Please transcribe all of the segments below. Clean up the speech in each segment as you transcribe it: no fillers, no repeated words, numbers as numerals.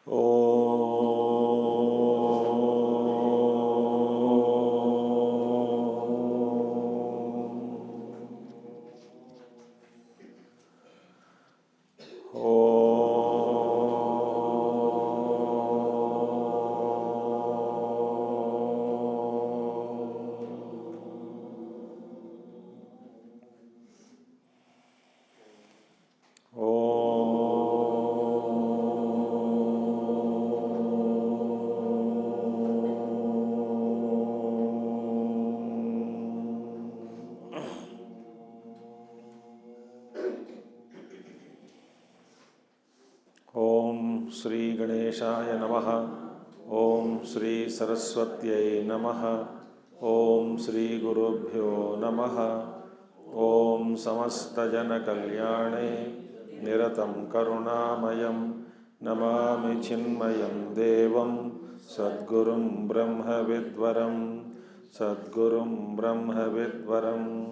Om Sri Ganeshaya Namaha. Om Sri Saraswatyai Namaha. Om Sri Gurubhyo Namaha. Om Samasta Jana Kalyane Niratam Karunamayam Namami Chinmayam Devam Sadgurum Brahma Vidvaram Sadgurum Brahma Vidvaram.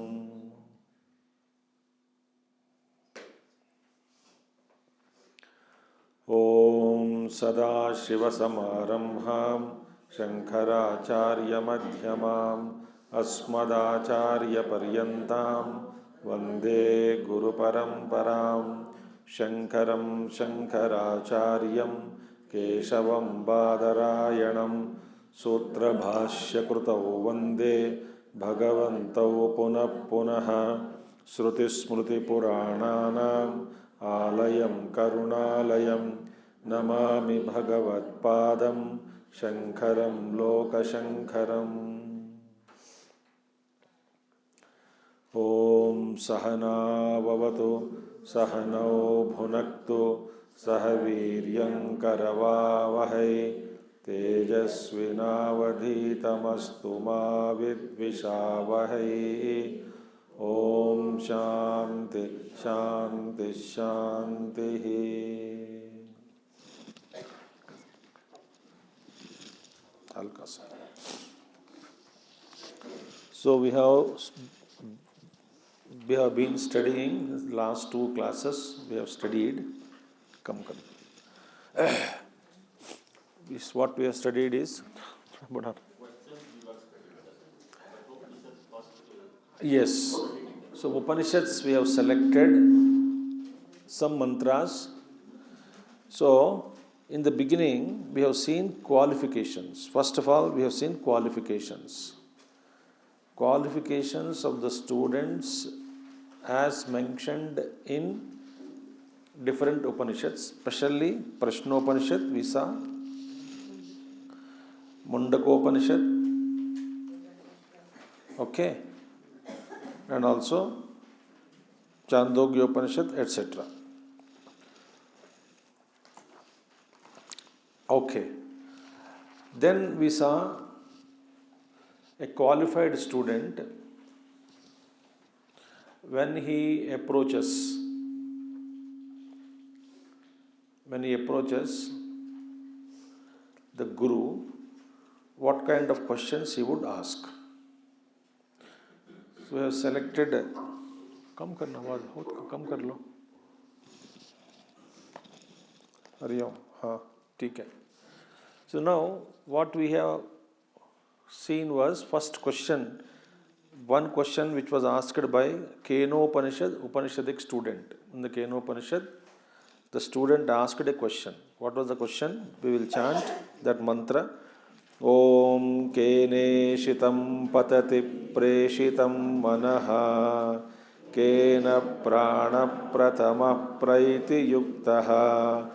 Om Sadashivasamarambham Shankaracharya-madhyamam Asmadacharya-paryantam Vande Guru-paramparam Shankaram Shankaracharyam Keshavam Badarayanam Sutrabhashya-krutau Vande Bhagavantau Punah-punaha Shruti-smriti-purananam Alayam Karunalayam Namami Bhagavat-padam Shankaram Lokashankaram. Om Sahana Vavatu Sahanau Bhunaktu Sahaviryam Karavavahai Tejasvinavadhitamastu ma vidvishavahai. Om Shanti Shanti Shanti. So we have been studying the last two classes. We have studied. Come. What we have studied is. Yes. So Upanishads we have selected some mantras. So in the beginning we have seen qualifications. First of all we have seen qualifications. Qualifications of the students as mentioned in different Upanishads, especially Prashnopanishad we saw, Mundakopanishad, okay, and also Chandogya Upanishad, etc. Okay. Then we saw a qualified student when he approaches the Guru, what kind of questions he would ask. So we have selected. Come karna आवाज कम कर लो. हरिओम हाँ ठीक है. So now what we have seen was first question, one question which was asked by Keno Upanishad, Upanishadic student. In the Keno Upanishad, the student asked a question. What was the question? We will chant that mantra. Om Kene Shitam Patati Preshitam Manaha Kena Prana Pratama Praiti Yuktaha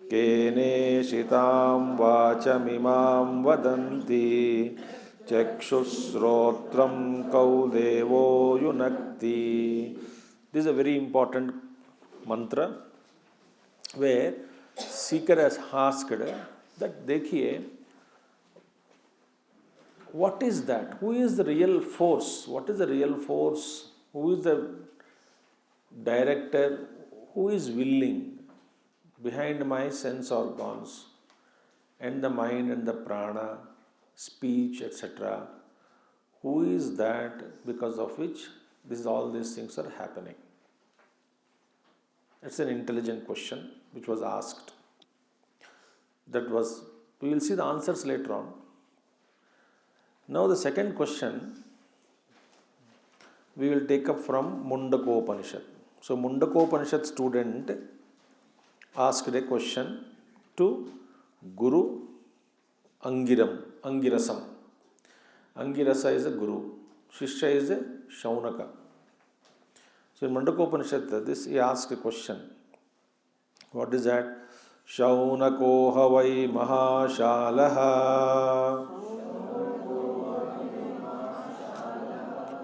Kene Shitam Vachamimam Vadanti Chakshusrotram Kaudevo Yunakti. This is a very important mantra where seeker has asked that देखिए what is that? Who is the real force? What is the real force? Who is the director? Who is willing behind my sense organs and the mind and the prana, speech, etc.? Who is that because of which all these things are happening? It's an intelligent question which was asked. That was, we will see the answers later on. Now the second question we will take up from Mundaka Upanishad. So Mundaka Upanishad student asked a question to Guru Angirasam. Angirasa is a Guru. Shishya is a Shaunaka. So in Mundaka Upanishad, he asked a question. What is that? Shaunako havai mahashalaha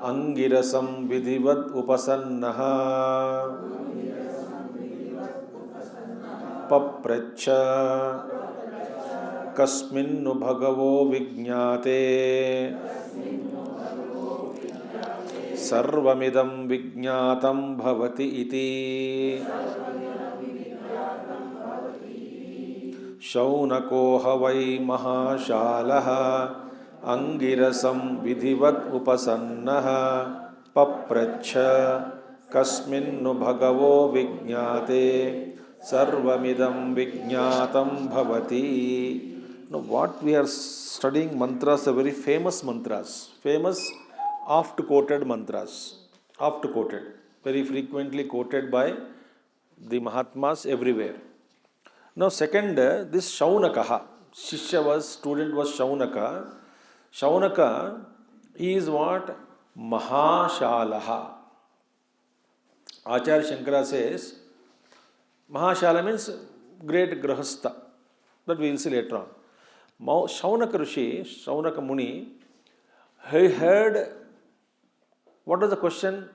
Angirasam vidhivat upasannaha papracha kasminnu bhagavo vijñāte sarvamidam vijñātam bhavati iti shaunako havai mahashalaha angirasam vidhivat upasannaha papracha kasminnu bhagavo vijñāte sarvamidam vijñātam bhavati. Now what we are studying mantras are very famous mantras, famous oft-quoted mantras, oft-quoted, very frequently quoted by the Mahatmas everywhere. Now second, this Shaunakaha, student was Shaunaka. Shaunaka is what? Mahashalaha. Acharya Shankara says, Mahashala means great grahastha. That we will see later on. Shaunaka Rishi, Shaunaka Muni, he heard, what was the question?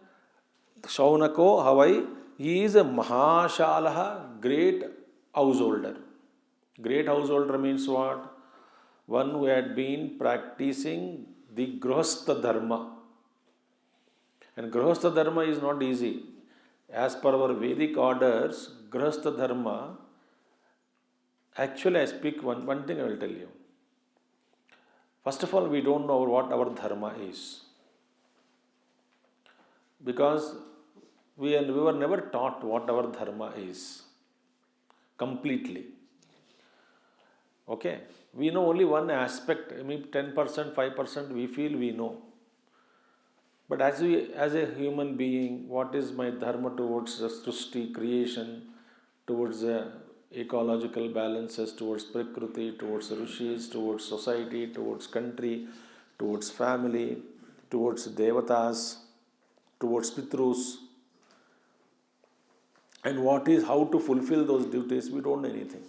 Shaunako Havai, he is a Mahashalaha, great householder. Great householder means what? One who had been practicing the grahastha dharma. And grahastha dharma is not easy. As per our Vedic orders, grahastha dharma, actually I speak one thing I will tell you. First of all, we don't know what our dharma is. Because we were never taught what our dharma is. Completely. Okay? We know only one aspect, I mean 10%, 5% we feel we know. But as a human being, what is my dharma towards the Srishti, creation, towards the ecological balances, towards Prakriti, towards Rishis, towards society, towards country, towards family, towards Devatas, towards Pitrus. And what is, how to fulfill those duties, we don't know anything.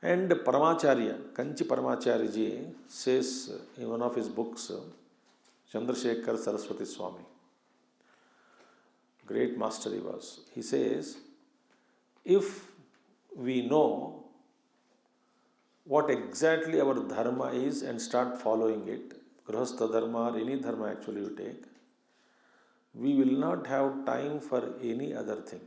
And Paramacharya, Kanchi Paramacharya ji says in one of his books, Chandrasekhar Saraswati Swami, great master he was. He says, if we know what exactly our dharma is and start following it, grahastha dharma or any dharma actually you take, we will not have time for any other thing.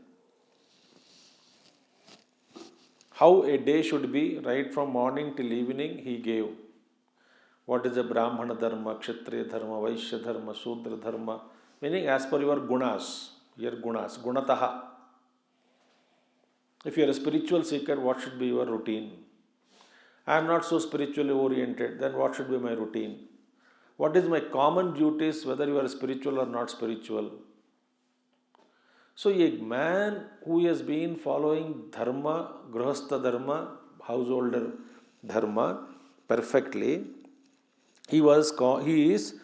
How a day should be, right from morning till evening, he gave. What is the Brahmana dharma, Kshatriya dharma, Vaishya dharma, Shudra dharma, meaning as per your gunas, gunataha. If you are a spiritual seeker, what should be your routine? I am not so spiritually oriented, then what should be my routine? What is my common duties, whether you are spiritual or not spiritual? So a man who has been following dharma, grahastha dharma, householder dharma perfectly, he is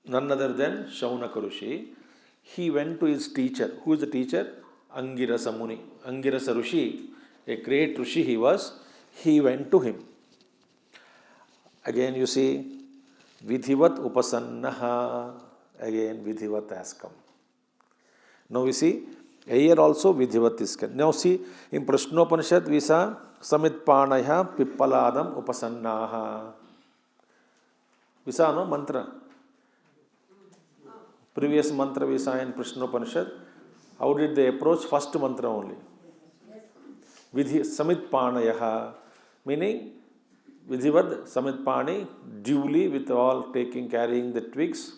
none other than Shaunaka Rishi. He went to his teacher. Who is the teacher? Angirasa Muni. Angirasa Rishi, a great Rishi he was. He went to him. Again you see, Vidhivat Upasannaha. Again Vidhivat has come. Now we see, here also Vidhivat is come. Now see, in Prashnopanishad we saw Samitpanaya Pippaladam Upasannaha. We saw no mantra. Previous mantra we saw in Prashnopanishad. How did they approach? First mantra only. Vidhi Samitpanaya, meaning Vidhivad Samitpani, duly with all carrying the twigs,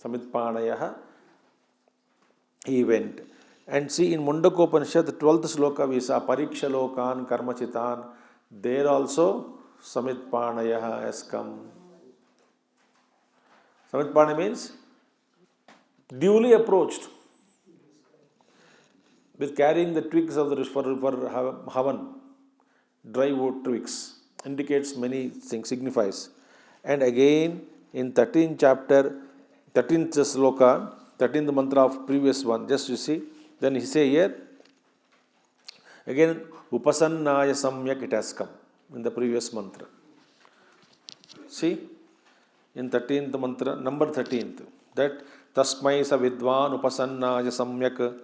Samitpanaya, he went. And see, in Mundaka Upanishad, the 12th sloka we saw Pariksha Lokan Karmachitan. There also Samitpanayaha has come. Samitpana means duly approached with carrying the twigs of the for Havan, dry wood twigs, indicates many things, signifies. And again in 13th chapter, 13th sloka, 13th mantra of previous one, just you see, then he say here, again Upasannaya Samyak it has come in the previous mantra. See, in 13th mantra, number 13th, that Tasmai sa vidvan upasannaya samyak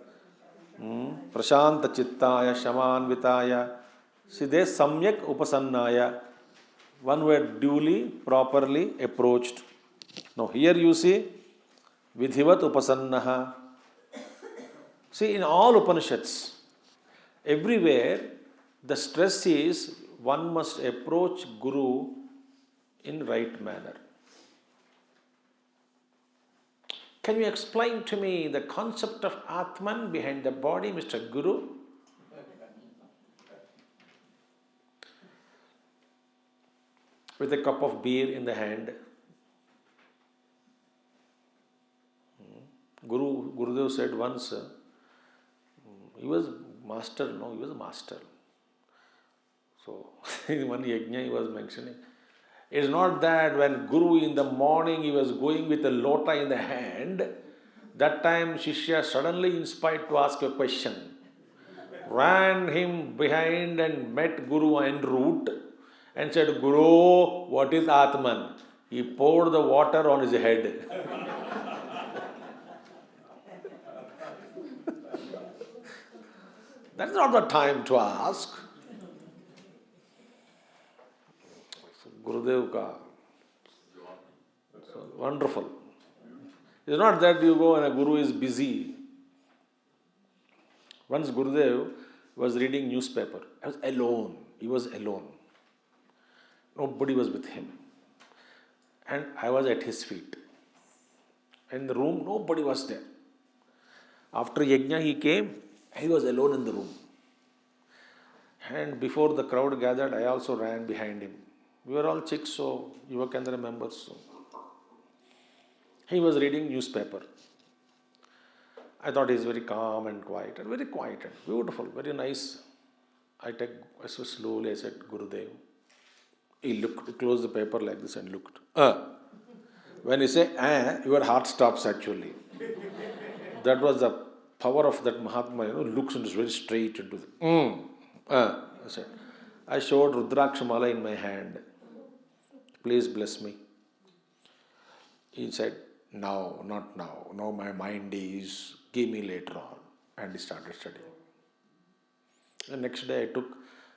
prashanta chittaya shamanvitaya. See, there samyak upasannaya, one word duly, properly approached. Now here you see vidhivat upasannaha. See, in all Upanishads, everywhere the stress is one must approach Guru in right manner. Can you explain to me the concept of Atman behind the body, Mr. Guru? With a cup of beer in the hand. Gurudev said once, he was master, no, he was a master. So, in one yajna he was mentioning, it is not that when Guru in the morning he was going with a lota in the hand, that time Shishya suddenly inspired to ask a question, ran him behind and met Guru en route and said, Guru, what is Atman? He poured the water on his head. That's not the time to ask. Gurudev ka. So wonderful. It's not that you go and a Guru is busy. Once Gurudev was reading newspaper. I was alone. He was alone. Nobody was with him. And I was at his feet. In the room, nobody was there. After yajna he came, he was alone in the room. And before the crowd gathered, I also ran behind him. We were all chicks, so Yuva Kendra members. So. He was reading newspaper. I thought he is very calm and quiet, and beautiful, very nice. I so slowly I said, Gurudev. He looked, he closed the paper like this and looked. When you say, your heart stops actually. That was the power of that Mahatma, looks and is very straight into the. I said, I showed Rudrakshamala in my hand. Please bless me. He said, no, not now. Now my mind is, give me later on. And he started studying. The next day I took,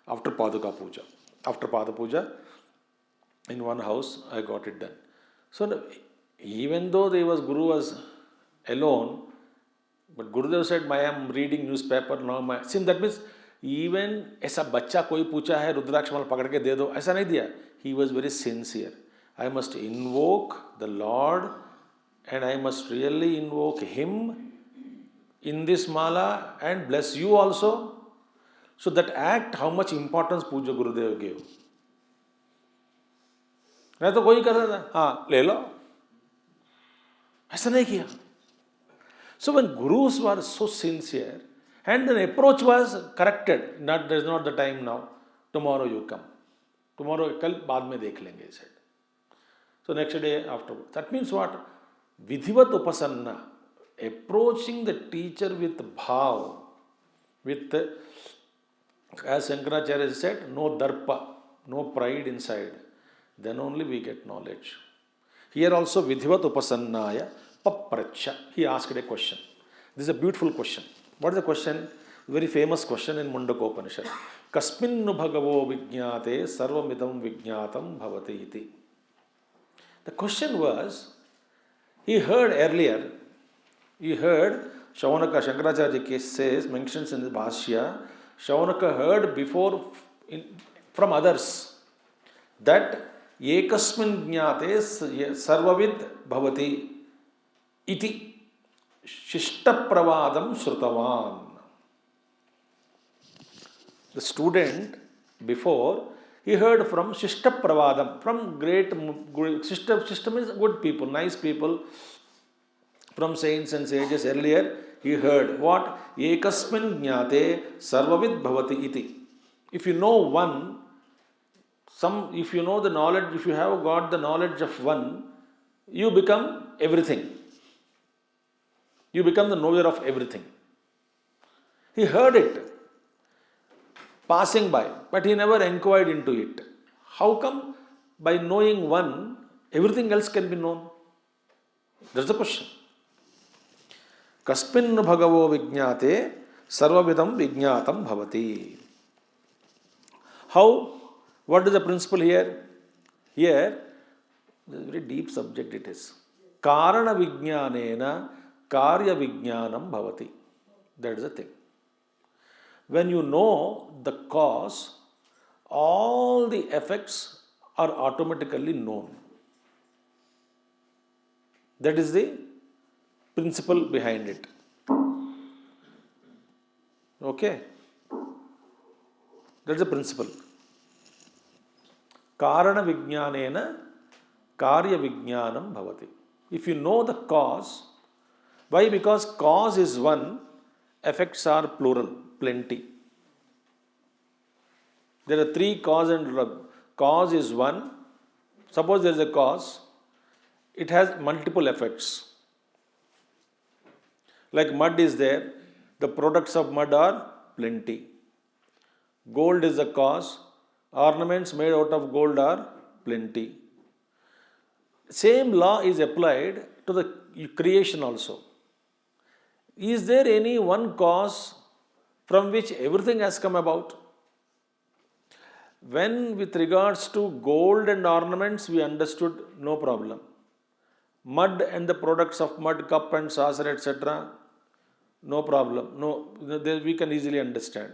after Paduka Puja. After Pada Puja, in one house, I got it done. So even though Guru was alone, but Gurudev said, I am reading newspaper now. See, that means even ऐसा बच्चा कोई पूछा है रुद्राक्षमाला पकड़ के दे दो, ऐसा नहीं दिया. He was very sincere. I must invoke the Lord and I must really invoke Him in this mala and bless you also. So that act, how much importance Puja Gurudev gave. नहीं तो कोई कर रहा था, हाँ ले लो, ऐसा नहीं किया. So when Gurus were so sincere, and the approach was corrected, there is not the time now, tomorrow you come. Tomorrow, kal baad mein dekh lenge, he said. So next day afterwards. That means what? Vidhivat upasanna, approaching the teacher with bhav, with, as Shankaracharya said, no darpa, no pride inside. Then only we get knowledge. Here also Vidhivat upasannaya papracha. He asked a question. This is a beautiful question. What is the question? Very famous question in Mundaka Upanishad. Kasminnu bhagavo vijñāte sarvamidam vijñātam bhavati iti. The question was, he heard earlier, Shaunaka, Shankaracharya says, mentions in the Bhashya, Shaunaka heard before from others that ekasmin jñāte sarvavid bhavati iti. Shishtapravadam Shrutavan. The student before he heard from Shishtapravadam, from Shishta means good people, nice people, from saints and sages. Earlier he heard what? Ekasmin jnate sarvavid bhavati iti. If you know one, if you know the knowledge, if you have got the knowledge of one, you become everything. You become the knower of everything. He heard it passing by, but he never inquired into it. How come by knowing one, everything else can be known? That's the question. Kasmin bhagavo vijnate sarvavidam vijnatam bhavati. How? What is the principle here? Here, this is a very deep subject it is. Karana vijnanena karya vijnanam bhavati. That is the thing. When you know the cause, all the effects are automatically known. That is the principle behind it. Okay? That's the principle. Karana vijnanena karya vijnanam bhavati. If you know the cause, why? Because cause is one, effects are plural, plenty. There are three cause and cause is one. Suppose there is a cause, it has multiple effects. Like mud is there, the products of mud are plenty. Gold is the cause, ornaments made out of gold are plenty. Same law is applied to the creation also. Is there any one cause from which everything has come about? When with regards to gold and ornaments we understood, no problem. Mud and the products of mud, cup and saucer, etc., no problem. No, we can easily understand.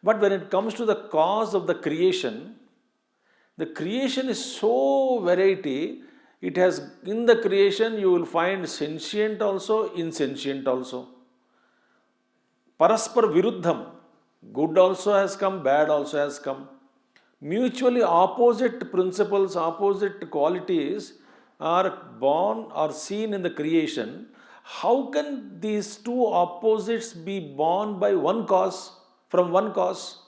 But when it comes to the cause of the creation is so variety. It has, in the creation you will find sentient also, insentient also. Paraspar viruddham, good also has come, bad also has come. Mutually opposite principles, opposite qualities are born or seen in the creation. How can these two opposites be born by one cause, from one cause?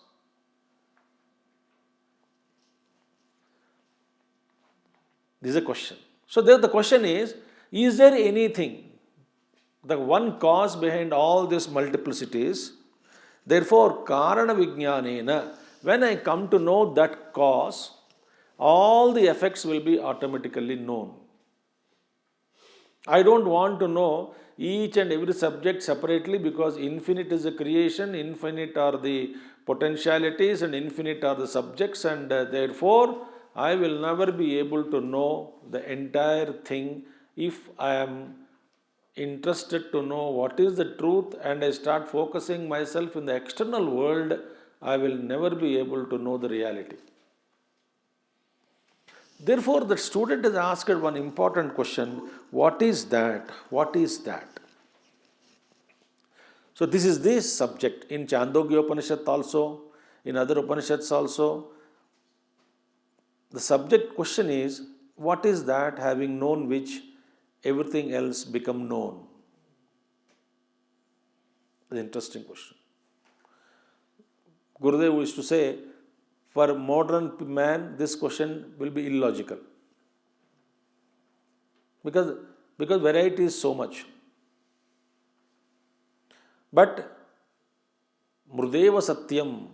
This is a question. So there the question is there anything, the one cause behind all these multiplicities? Therefore, karana vijnanena, when I come to know that cause, all the effects will be automatically known. I don't want to know each and every subject separately, because infinite is the creation, infinite are the potentialities and infinite are the subjects, and therefore I will never be able to know the entire thing. If I am interested to know what is the truth and I start focusing myself in the external world, I will never be able to know the reality. Therefore, the student has asked one important question: what is that? What is that? So this is this subject in Chandogya Upanishad also, in other Upanishads also. The subject question is, what is that having known which everything else become known? An interesting question. Gurudev used to say, for modern man, this question will be illogical. Because variety is so much. But mrudeva satyam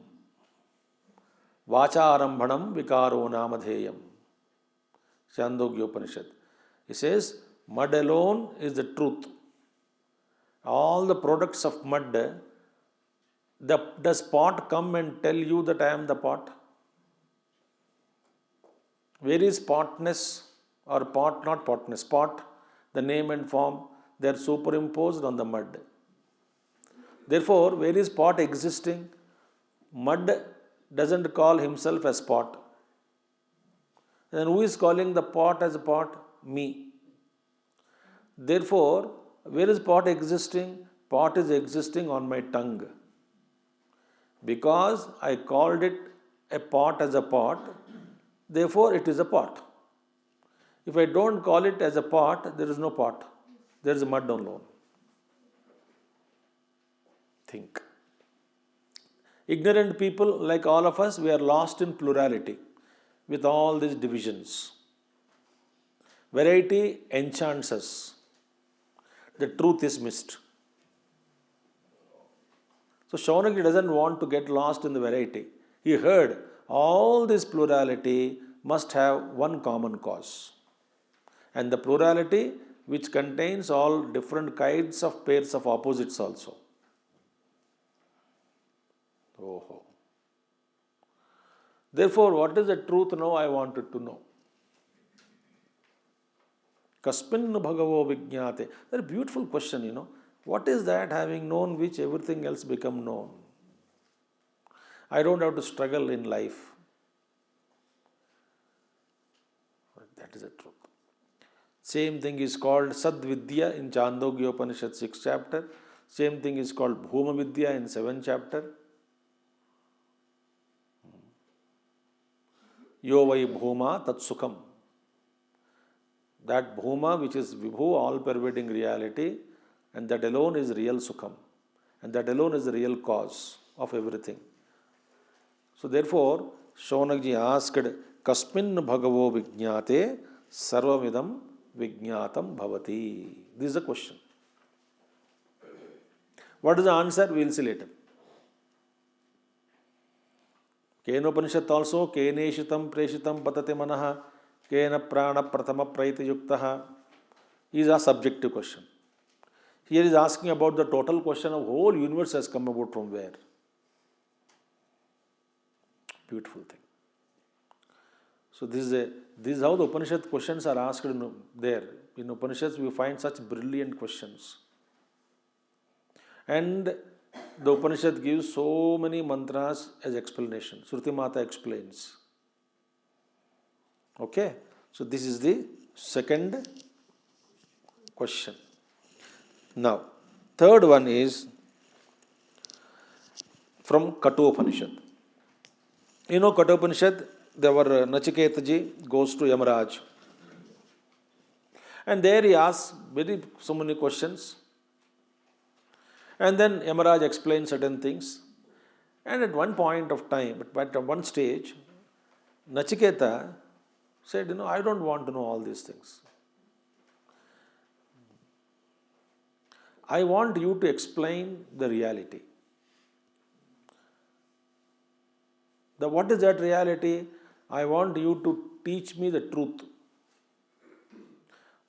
vacharambhanam vikaro namadheyam. Chandogya Upanishad. He says, mud alone is the truth. All the products of mud, does pot come and tell you that I am the pot? Where is potness or pot, not potness, pot, the name and form, they are superimposed on the mud. Therefore, where is pot existing? Mud doesn't call himself as pot. Then who is calling the pot as a pot? Me. Therefore, Where is pot existing? Pot is existing on my tongue. Because I called it a pot as a pot, therefore it is a pot. If I don't call it as a pot, there is no pot. There is mud alone. Think. Ignorant people like all of us, we are lost in plurality with all these divisions. Variety enchants us. The truth is missed. So Shaunaki doesn't want to get lost in the variety. He heard all this plurality must have one common cause. And the plurality which contains all different kinds of pairs of opposites also. Oh. Therefore, what is the truth now? I wanted to know. Kasmin bhagavo vijñāte. That's a beautiful question, What is that having known which everything else become known? I don't have to struggle in life. That is the truth. Same thing is called Sadvidya in Chandogya Upanishad 6th chapter. Same thing is called Bhuma Vidya in 7th chapter. Yo vai bhuma tat sukham. That bhuma which is vibhu, all pervading reality, and that alone is real sukham. And that alone is the real cause of everything. So therefore, Shaunakji asked, Kasmin bhagavo vijñāte sarvamidam vijñātam bhavati. This is the question. What is the answer? We will see later. Kena Upanishad also, Keneshitam preshitam patate manaha, Kena prana prathama praiti yuktaha, is a subjective question. Here is asking about the total question of whole universe has come about from where. Beautiful thing. So this is how the Upanishad questions are asked there. In Upanishads we find such brilliant questions. And the Upanishad gives so many mantras as explanation. Shruti Mata explains. Okay? So this is the second question. Now, third one is from Kathopanishad. Kathopanishad, there were Nachiketaji goes to Yamaraj. And there he asks so many questions. And then Yamaraj explains certain things. And at one point of time, at one stage, Nachiketa said, I don't want to know all these things. I want you to explain the reality. What is that reality? I want you to teach me the truth.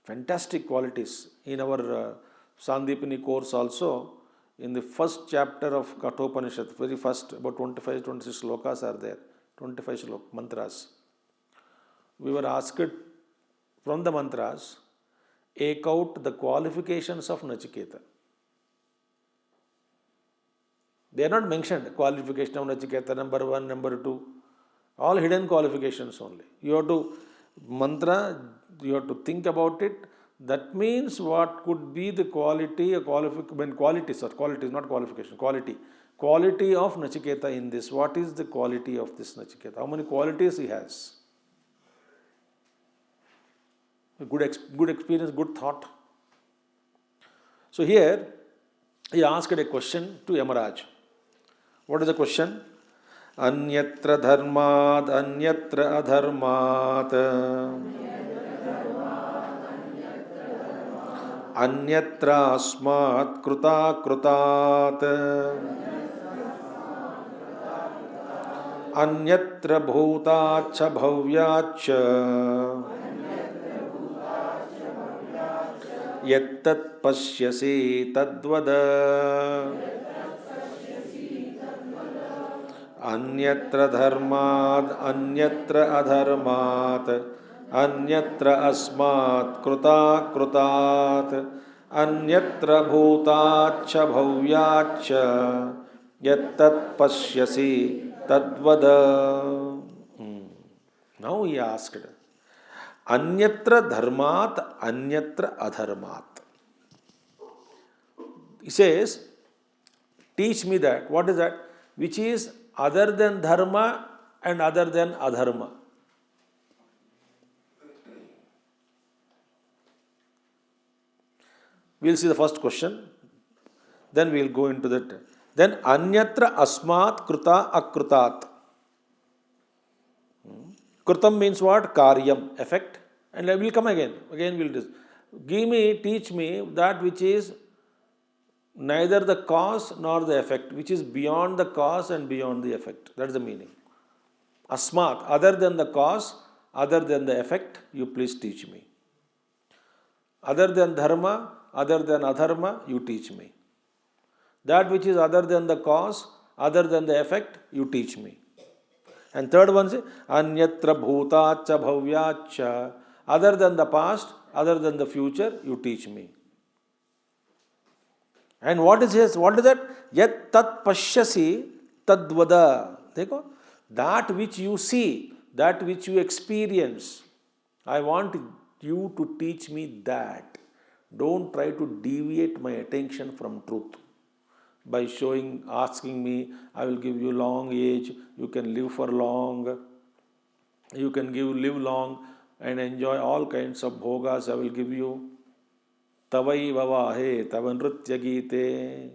Fantastic qualities. In our Sandipini course also, in the first chapter of Kathopanishad, very first, about 25, 26 slokas are there, 25 mantras. We were asked from the mantras, take out the qualifications of Nachiketa. They are not mentioned, qualification of Nachiketa, number 1, number 2, all hidden qualifications only. You have to mantra, you have to think about it. That means what could be the quality, quality is not qualification, quality of Nachiketa in this. What is the quality of this Nachiketa? How many qualities he has? Good experience, good thought. So here, he asked a question to Yamaraj. What is the question? Anyatra dharmat, anyatra adharmat, anyatra asmat kruta krutat, anyatra bhutacha bhavyacha, yattat pashyasi tadvada. Anyatra dharmat, anyatra adharmat, anyatra asmat kruta krutat, anyatra bhutacha bhavyacha, yattat pashyasi tadvada. Now he asked, anyatra dharmat, anyatra adharmat. He says, teach me that. What is that? Which is other than dharma and other than adharma. We'll see the first question. Then we'll go into that. Then anyatra asmat kruta akrutat. Krutam means what? Karyam, effect. And I will come again. Again we'll do. Teach me that which is neither the cause nor the effect, which is beyond the cause and beyond the effect. That is the meaning. Asmat, other than the cause, other than the effect, you please teach me. Other than dharma, other than adharma, you teach me. That which is other than the cause, other than the effect, you teach me. And third one is anyatra bhutacha bhavyacha, other than the past, other than the future, you teach me. And what is his? What is that? Yat tat pashyasi tadvada. Dekho? That which you see, that which you experience, I want you to teach me that. Don't try to deviate my attention from truth by asking me, I will give you long age, you can live for long, you can live long and enjoy all kinds of bhogas I will give you. Tavai vavahe tavanritya gite.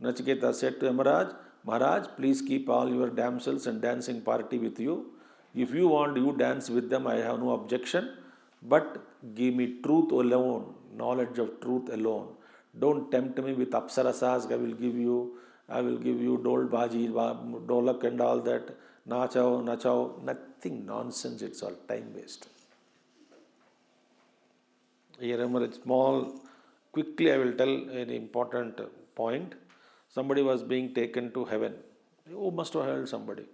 Nachiketa said to Maharaj, Maharaj, please keep all your damsels and dancing party with you. If you want, you dance with them, I have no objection. But give me truth alone, knowledge of truth alone. Don't tempt me with apsarasas, I will give you dol baji, dolak and all that, nachao, nothing, nonsense, it's all time waste. Here, a small, quickly I will tell an important point. Somebody was being taken to heaven. You must have heard somebody.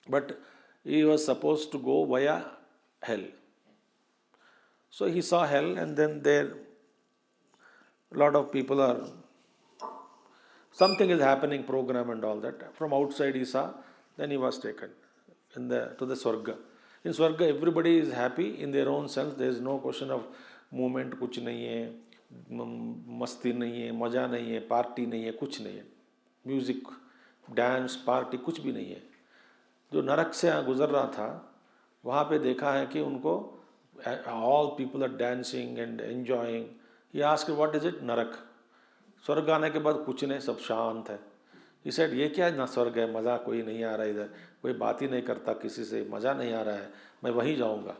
But he was supposed to go via hell. So he saw hell, and then there a lot of people are, something is happening, program and all that. From outside he saw, then he was taken to the Swarga. In Swarga, everybody is happy in their own sense. There is no question of movement, कुछ नहीं है, मस्ती नहीं है, मजा नहीं है, party नहीं है, कुछ नहीं है, म्यूजिक, डांस, पार्टी कुछ भी नहीं है. जो नरक से गुजर रहा था, वहाँ पे देखा है कि उनको all people are dancing and enjoying. He asked, what is it? नरक. स्वर्ग आने के बाद कुछ नहीं, सब शांत है. He said, ये क्या ना स्वर्ग है, मज़ा कोई नहीं आ रहा इधर, कोई बात ही नहीं करता किसी से, मज़ा नहीं आ रहा है, मैं वहीं जाऊँगा.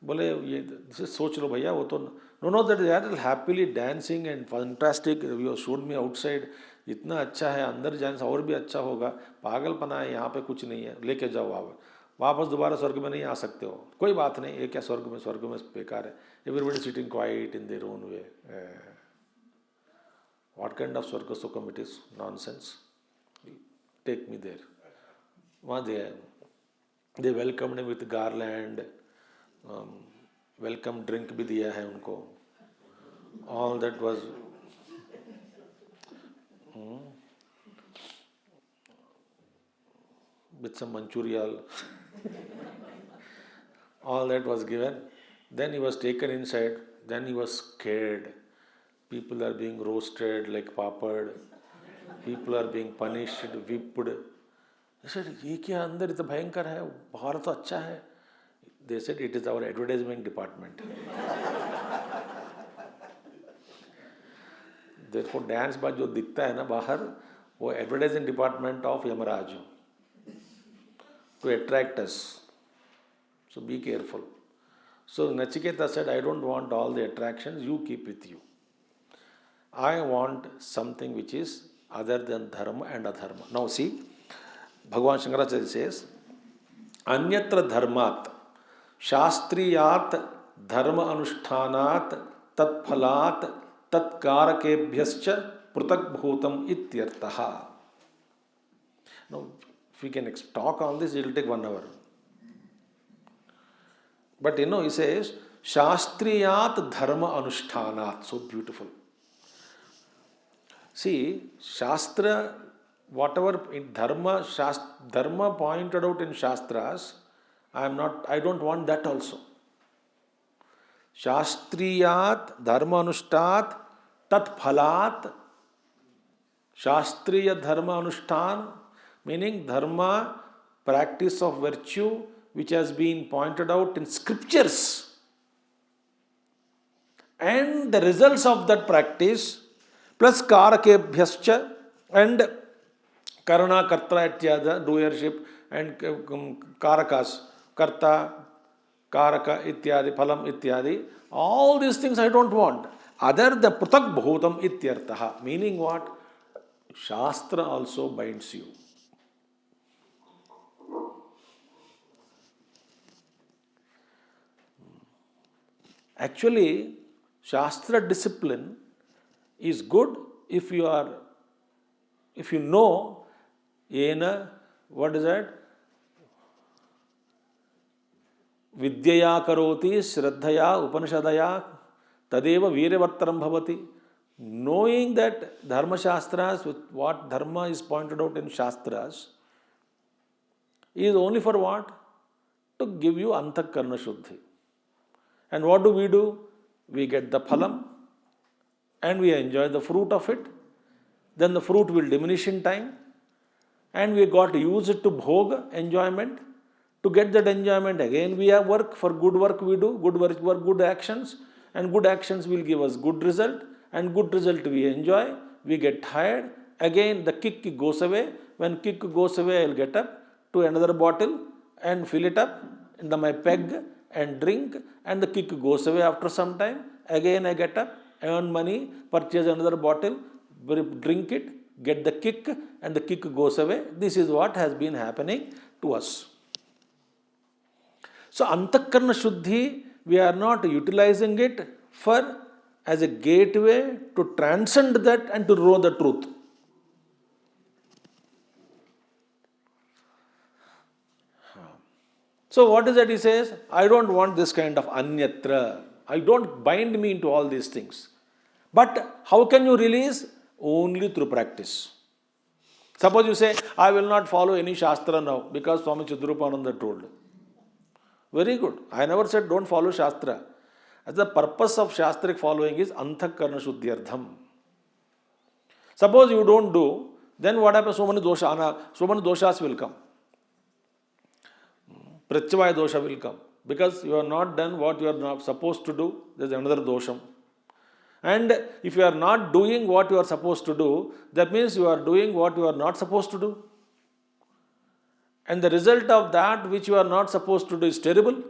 बोले ये सोच लो भैया, वो तो know that they are happily dancing and fantastic, you showed me outside, इतना अच्छा है, अंदर जाने से और भी अच्छा होगा, पागलपना है, यहाँ पे कुछ नहीं है, लेके जाओ आप, वापस दोबारा स्वर्ग में नहीं आ सकते हो, कोई बात नहीं, ये क्या स्वर्ग में बेकार है. Everybody sitting quiet in their own way. What kind of स्वर्ग सुखम it is, nonsense. Take me there. वहाँ they welcomed with garland, welcome drink भी दिया है उनको. All that was with some manchurial. All that was given. Then he was taken inside. Then he was scared. People are being roasted like papad. People are being punished, whipped. He said, ये क्या अंदर इतना भयंकर है, बाहर तो अच्छा है. They said, it is our advertisement department. Therefore, dance बाज जो दिखता है ना बाहर, वो advertising department of Yamraj, to attract us. So be careful. So Nachiketa said, I don't want all the attractions, you keep with you. I want something which is other than dharma and adharma. Now see, Bhagavan Shankaracharya says, Anyatra dharmat, shastriyat dharma anushtanat tat phalat tat karakebhyascha prutak bhutam ityartaha. Now, if we can talk on this, it will take 1 hour. But he says, Shastriyat dharma anushtanat. So beautiful. See, Shastra, whatever in dharma pointed out in Shastras, I don't want that also. Shastriyat dharma anushtat tat phalat shastriya dharma anushthan, meaning dharma, practice of virtue, which has been pointed out in scriptures, and the results of that practice, plus karakebhyascha, and karana, karta, ityada, doership, and karakas, karta, karaka, ityadi, phalam, ityadi, all these things I don't want. Other than prutak bhutam ityartaha, meaning what? Shastra also binds you. Actually, Shastra discipline is good if you know, yena, what is that? Vidyaya karoti shraddhaya upanishadaya tadeva veeravattaram bhavati. Knowing that Dharma Shastras, what Dharma is pointed out in Shastras, is only for what? To give you antakarna shuddhi. And what do? We get the phalam and we enjoy the fruit of it. Then the fruit will diminish in time and we got to use it to bhog, enjoyment. To get that enjoyment again we have work. For good work we do, good work, good actions, and good actions will give us good result, and good result we enjoy. We get tired, again the kick goes away. When kick goes away, I'll get up to another bottle and fill it up in my peg and drink, and the kick goes away after some time. Again I get up, earn money, purchase another bottle, drink it, get the kick, and the kick goes away. This is what has been happening to us. So antakarna shuddhi, we are not utilizing it for as a gateway to transcend that and to know the truth. So what is that he says? I don't want this kind of anyatra. I don't bind me into all these things. But how can you release? Only through practice. Suppose you say, I will not follow any Shastra now because Swami Chidrupananda told. Very good. I never said don't follow Shastra. As the purpose of Shastric following is antakarna shuddhyartham. Suppose you don't do, then what happens? So many doshas will come. Pratyavaya dosha will come. Because you are not done what you are not supposed to do, there is another dosham. And if you are not doing what you are supposed to do, that means you are doing what you are not supposed to do. And the result of that which you are not supposed to do is terrible.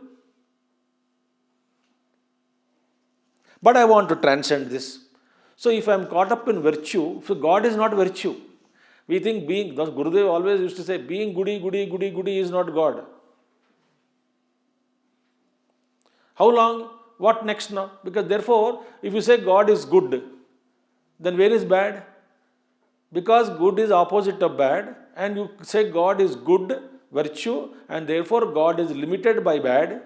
But I want to transcend this. So if I am caught up in virtue, so God is not virtue. We think being, Gurudev always used to say, being goody is not God. How long? What next now? Because therefore, if you say God is good, then where is bad? Because good is opposite of bad, and you say God is good, virtue, and therefore God is limited by bad,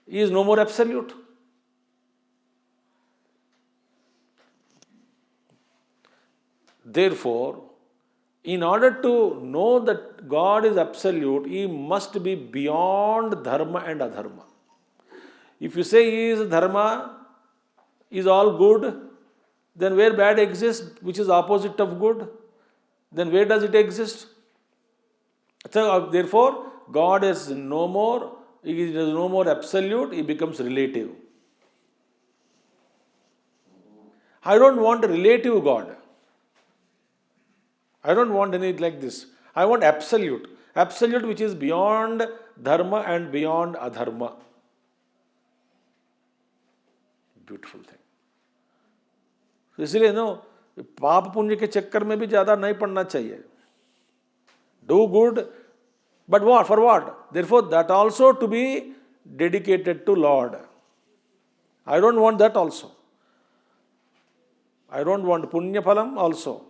He is no more absolute. Therefore, in order to know that God is absolute, He must be beyond dharma and adharma. If you say He is dharma, is all good, then where bad exists, which is opposite of good, then where does it exist? So, therefore, God is no more, He is no more absolute, He becomes relative. I don't want a relative God. I don't want anything like this. I want absolute. Absolute which is beyond dharma and beyond adharma. Beautiful thing. इसलिए no पाप पुण्य के चक्कर में भी ज़्यादा नहीं पड़ना चाहिए. Do good, but what? For what? Therefore, that also to be dedicated to Lord. I don't want that also. I don't want punya phalam also.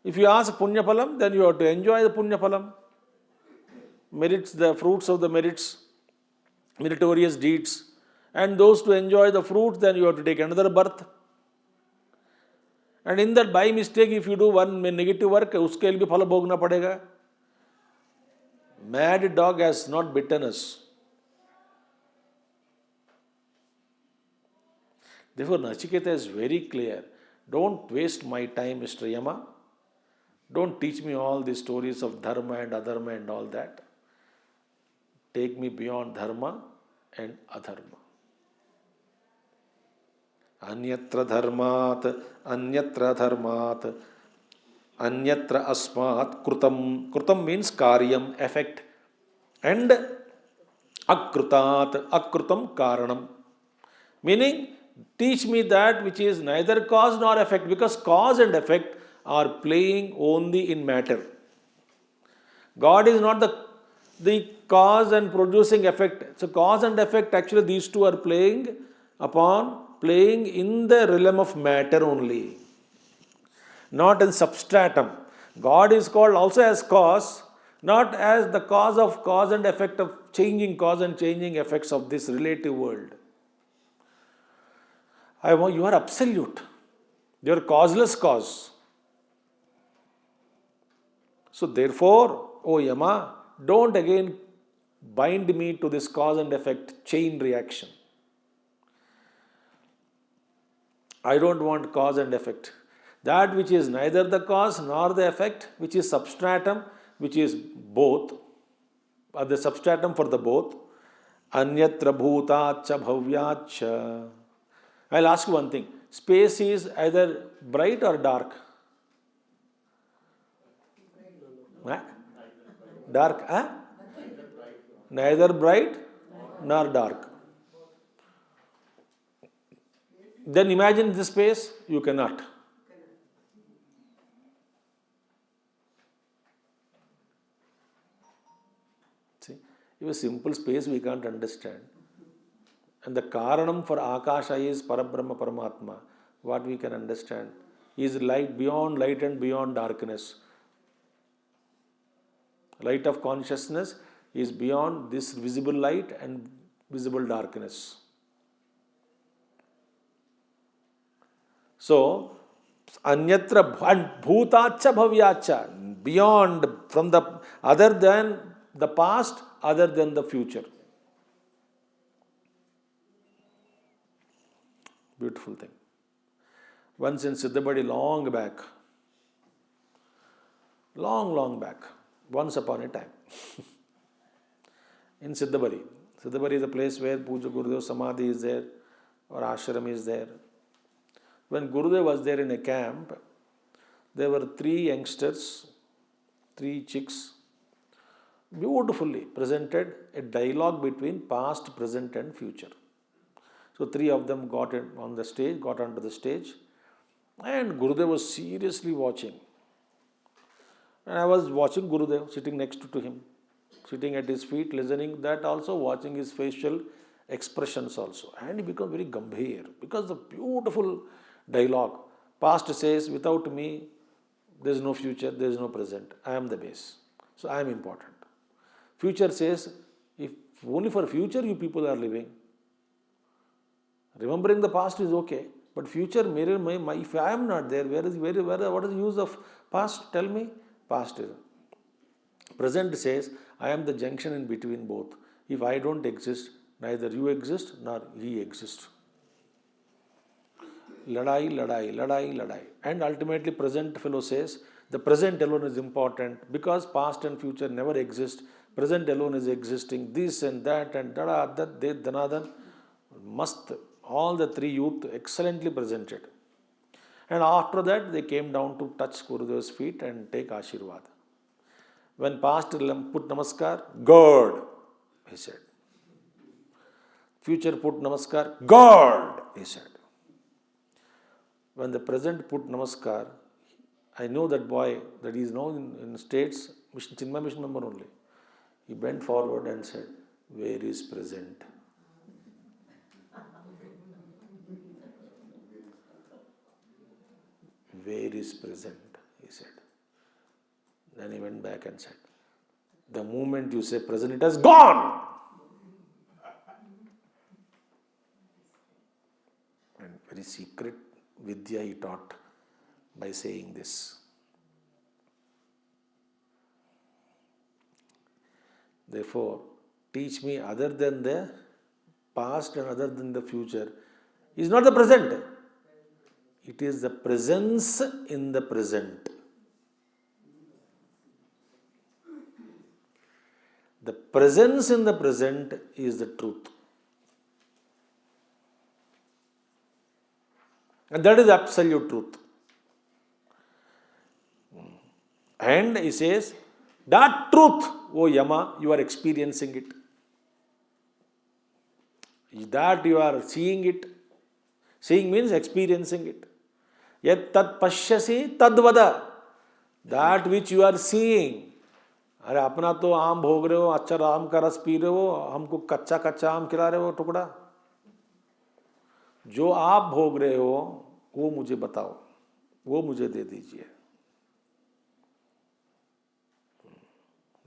If you ask punya phalam, then you have to enjoy the punya phalam. Merits, the fruits of the merits, meritorious deeds. And those to enjoy the fruit, then you have to take another birth. And in that by mistake, if you do one negative work, uske liye bhi phala bhogna padega. Mad dog has not bitten us. Therefore, Nachiketa is very clear. Don't waste my time, Mr. Yama. Don't teach me all these stories of dharma and adharma and all that. Take me beyond dharma and adharma. Anyatra dharmat, anyatra dharmat, anyatra asmat, krutam. Krutam means karyam, effect. And akrutat, akrutam karanam. Meaning, teach me that which is neither cause nor effect, because cause and effect are playing only in matter. God is not the cause and producing effect. So cause and effect, actually these two are playing in the realm of matter only, not in substratum. God is called also as cause, not as the cause of cause and effect of changing cause and changing effects of this relative world. You are absolute. You are causeless cause. So therefore, O Yama, don't again bind me to this cause and effect chain reaction. I don't want cause and effect. That which is neither the cause nor the effect, which is substratum, which is both, or the substratum for the both. Anyatra bhutacha bhavyacha. I'll ask you one thing. Space is either bright or dark? Huh? Dark, huh? Neither bright nor dark. Then imagine the space, you cannot. See, if a simple space we can't understand. And the Karanam for Akasha is Parabrahma Paramatma. What we can understand is light beyond light and beyond darkness. Light of consciousness is beyond this visible light and visible darkness. So, anyatra and bhutacha bhavyacha, beyond, from the other than the past, other than the future. Beautiful thing. Once in Siddhabadi, long back, long back, once upon a time, in Siddhabadi. Siddhabadi is a place where Puja Gurudev Samadhi is there, or ashram is there. When Gurudev was there in a camp, there were 3 youngsters, 3 chicks, beautifully presented a dialogue between past, present and future. So 3 of them got onto the stage, and Gurudev was seriously watching. And I was watching Gurudev, sitting next to him, sitting at his feet, listening, that also watching his facial expressions also. And he became very gambhir, because the beautiful dialogue. Past says, without me, there is no future, there is no present. I am the base. So I am important. Future says, if only for future you people are living. Remembering the past is okay, but future, if I am not there, what is the use of past? Tell me. Past is. Present says, I am the junction in between both. If I don't exist, neither you exist nor he exists. Ladai. And ultimately, present fellow says, the present alone is important, because past and future never exist. Present alone is existing. This and that and that, danadan. Mast. All the 3 youth excellently presented. And after that, they came down to touch Gurudev's feet and take Ashirvad. When past put namaskar, God, he said. Future put namaskar, God, he said. When the present put namaskar, I know that boy, that he is now in States, Chinmaya Mission member only. He bent forward and said, where is present? Where is present? He said. Then he went back and said, the moment you say present, it has gone. And very secret vidya he taught by saying this. Therefore, teach me other than the past and other than the future, is not the present. It is the presence in the present. The presence in the present is the truth. And that is absolute truth. And he says, that truth, O Yama, you are experiencing it. That you are seeing it. Seeing means experiencing it. Yet tat pashyasi tadvada. That which you are seeing. अरे अपना तो आम भोग रहे हो, अच्छा आम का रस पी रहे हो, हमको कच्चा कच्चा आम खिला रहे हो टुकड़ा. जो आप भोग रहे हो वो मुझे बताओ, वो मुझे दे दीजिए.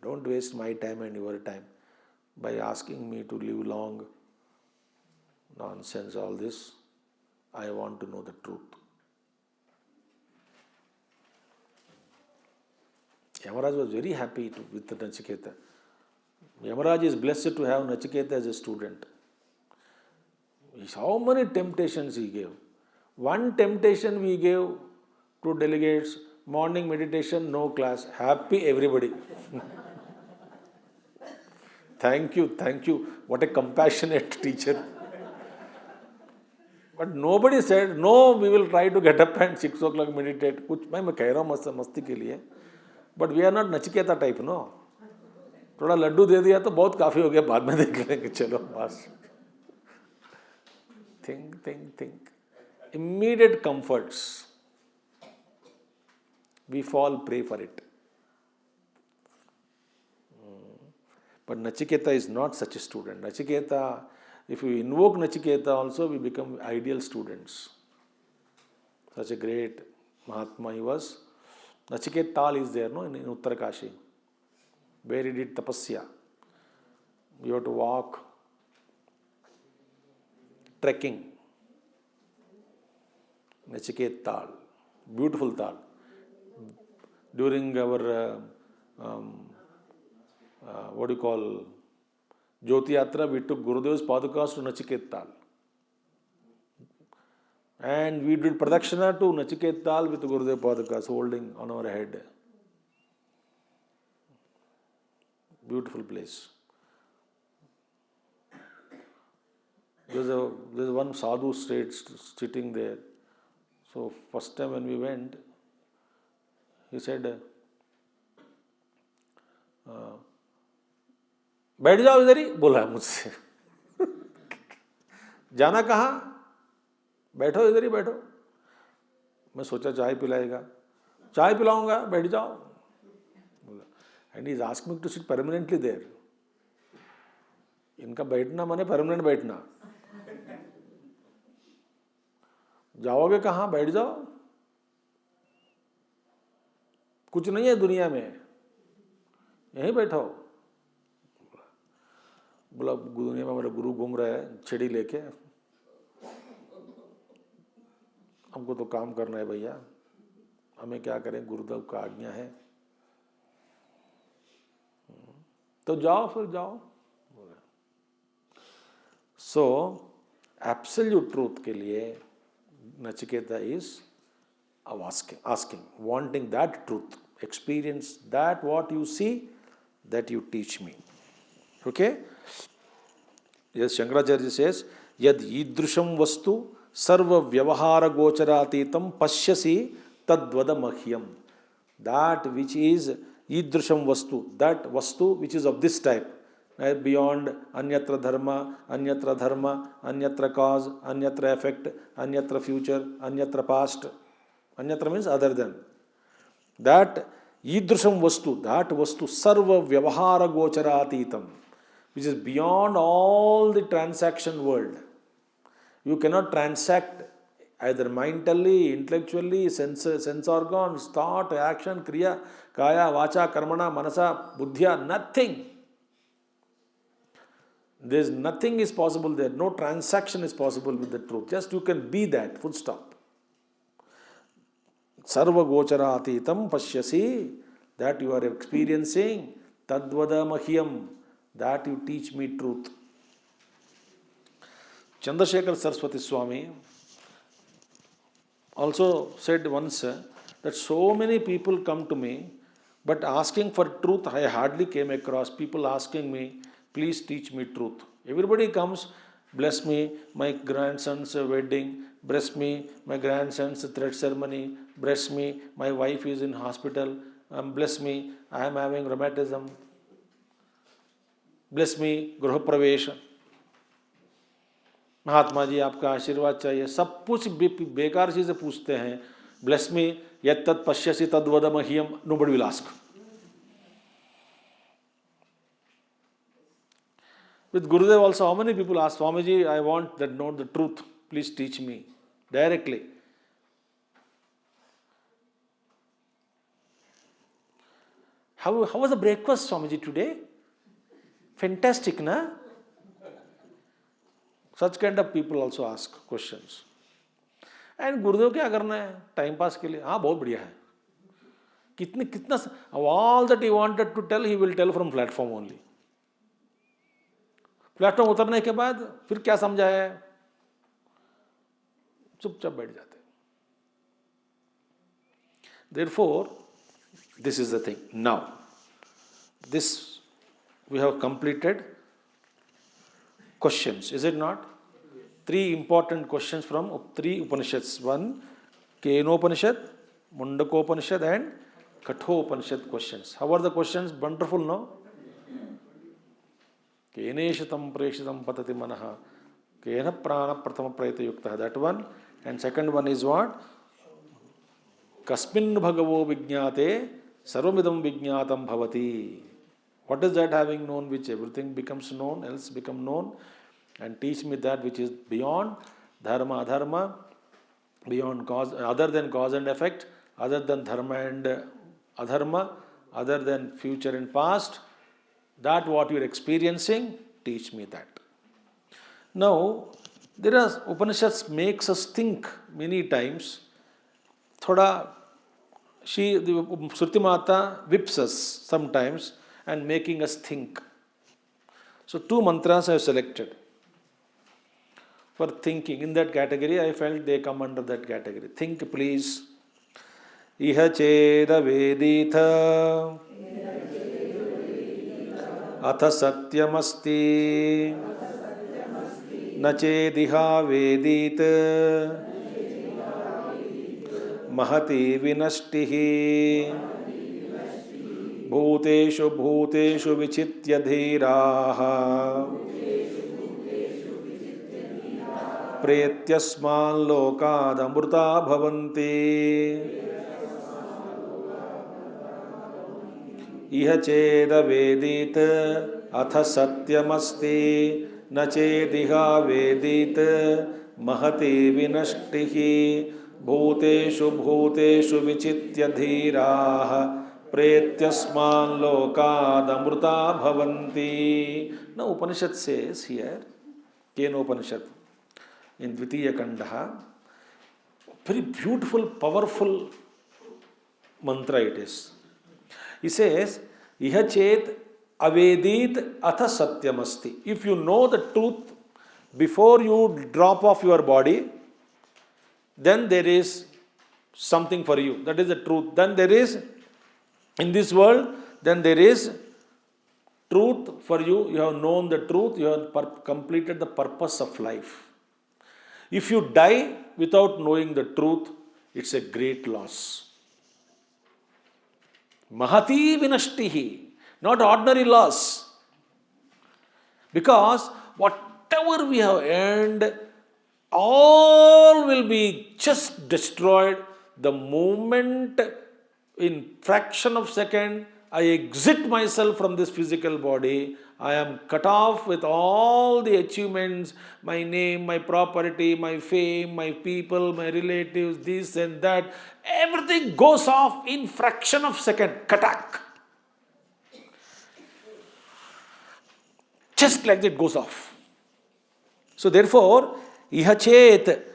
Don't waste my time and your time by asking me to live long. Nonsense, all this. I want to know the truth. Yamaraj was very happy with the Nachiketa. Yamaraj is blessed to have Nachiketa as a student. How many temptations he gave. One temptation we gave to delegates, morning meditation, no class. Happy everybody. Thank you, thank you. What a compassionate teacher. But nobody said, no, we will try to get up and 6 o'clock meditate. कुछ मैं कह रहा हूँ मस्ती के लिए. But we are not Nachiketa type, no. थोड़ा लड्डू दे दिया तो बहुत काफ़ी हो गया, बाद में देख लेंगे, चलो बस. Think. Immediate comforts. We fall prey for it. But Nachiketa is not such a student. Nachiketa, if we invoke Nachiketa also, we become ideal students. Such a great Mahatma he was. Nachiketal is there, no, in Uttarakashi, where he did tapasya. You have to walk, trekking. Nachiketal, beautiful tal. During our what do you call Jyoti Yatra, we took Gurudev's Padukas to Nachiketal. And we did Pradakshina to Nachiketal with Gurudev Padukas holding on our head. Beautiful place. There's one sadhu sitting there. So first time when we went, he said, बैठ जाओ इधर ही, बोला मुझसे. जाना कहाँ? बैठो इधर ही बैठो. मैं सोचा चाय पिलाएगा. चाय पिलाऊंगा, बैठ जाओ. And he is asking me to sit permanently there. इनका बैठना माने परमानेंट बैठना. जाओगे कहाँ? बैठ जाओ. कुछ नहीं है दुनिया में, यहीं बैठो. बोला दुनिया में मेरा गुरु घूम रहा है छड़ी लेके, हमको तो काम करना है भैया, हमें क्या करें, गुरुदेव का आज्ञा है. तो जाओ फिर जाओ. सो एब्सोल्यूट ट्रूथ के लिए Nachiketa is asking, wanting that truth, experience that what you see, that you teach me. Okay? Yes, Shankaracharya says, Yad idrusham vastu sarva vyavahara gocharatītam pashyasi tadvada mahyam. That which is idrusham vastu, that vastu which is of this type, beyond anyatra dharma, anyatra cause, anyatra effect, anyatra future, anyatra past. Anyatra means other than. That idrusham vastu, that vastu sarva vyavahara gocharatītam, which is beyond all the transaction world. You cannot transact either mentally, intellectually, sense organs, thought, action, kriya, kaya, vacha, karmana, manasa, buddhya, nothing. There is nothing is possible there. No transaction is possible with the truth. Just you can be that, full stop. Sarva gocharatītam pashyasi, that you are experiencing, tadvada mahyam, that you teach me truth. Chandrasekhar Saraswati Swami also said once that so many people come to me, but asking for truth, I hardly came across people asking me, please teach me truth. Everybody comes, bless me, my grandson's wedding, bless me, my grandson's thread ceremony, bless me, my wife is in hospital, bless me, I am having rheumatism, bless me, Gruha Pravesh. Mahatma ji आपका आशीर्वाद चाहिए, सब कुछ बेकार चीजें पूछते हैं. Bless me यत् तत् पश्यसि तद्वद मह्यम. Nobody will ask. With Gurudev also, how many people ask, Swamiji, I want that know the truth, please teach me directly. How was the breakfast, Swamiji, today? Fantastic, na? Such kind of people also ask questions. And Gurudev क्या करना है time pass के लिए? हाँ बहुत बढ़िया है. कितना all that he wanted to tell, he will tell from platform only. Platform उतरने के बाद फिर क्या समझाया है, चुपचाप बैठ जाते. Therefore, this is the thing. Now, this we have completed questions, is it not? 3 important questions from 3 Upanishads. 1, Kenopanishad, Mundakopanishad and Kathopanishad questions. How are the questions? Wonderful, no? Keneshatam preshitam patati manaha, Kena prana prathama prayata yukta. That one. And second one is what? Kasmin bhagavo vijñāte sarvamidam vijñātam bhavati. What is that having known which everything becomes known, else become known? And teach me that which is beyond dharma, adharma, beyond cause, other than cause and effect, other than dharma and adharma, other than future and past. That what you are experiencing, teach me that. Now, there are Upanishads makes us think many times. Thoda, the Shruti Mata whips us sometimes and making us think. So 2 mantras I have selected for thinking. In that category, I felt they come under that category. Think please. Iha cheda veditha atha satyamasti na chediha vedit mahati vinashtihi bhuteshu bhuteshu vichitya dhiraha pretyasman lokad amruta bhavanti iha cheda vedit atha satyamasti na chediha vedit mahati vinashtihi bhuteshu bhuteshu vichitya dhiraha pretyasman lokad amruta bhavanti. Now Upanishad says here, Kenopanishad, in Dvitiya Kandaha, very beautiful, powerful mantra it is. He says, Iha chet avedit atha satyamasti. If you know the truth before you drop off your body, then there is something for you. That is the truth. Then there is, in this world, then there is truth for you. You have known the truth. You have completed the purpose of life. If you die without knowing the truth, it's a great loss. Mahati vinashtihi, not ordinary loss. Because whatever we have earned, all will be just destroyed the moment, in fraction of second, I exit myself from this physical body. I am cut off with all the achievements, my name, my property, my fame, my people, my relatives, this and that. Everything goes off in fraction of second. Katak. Just like that goes off. So therefore, iha chet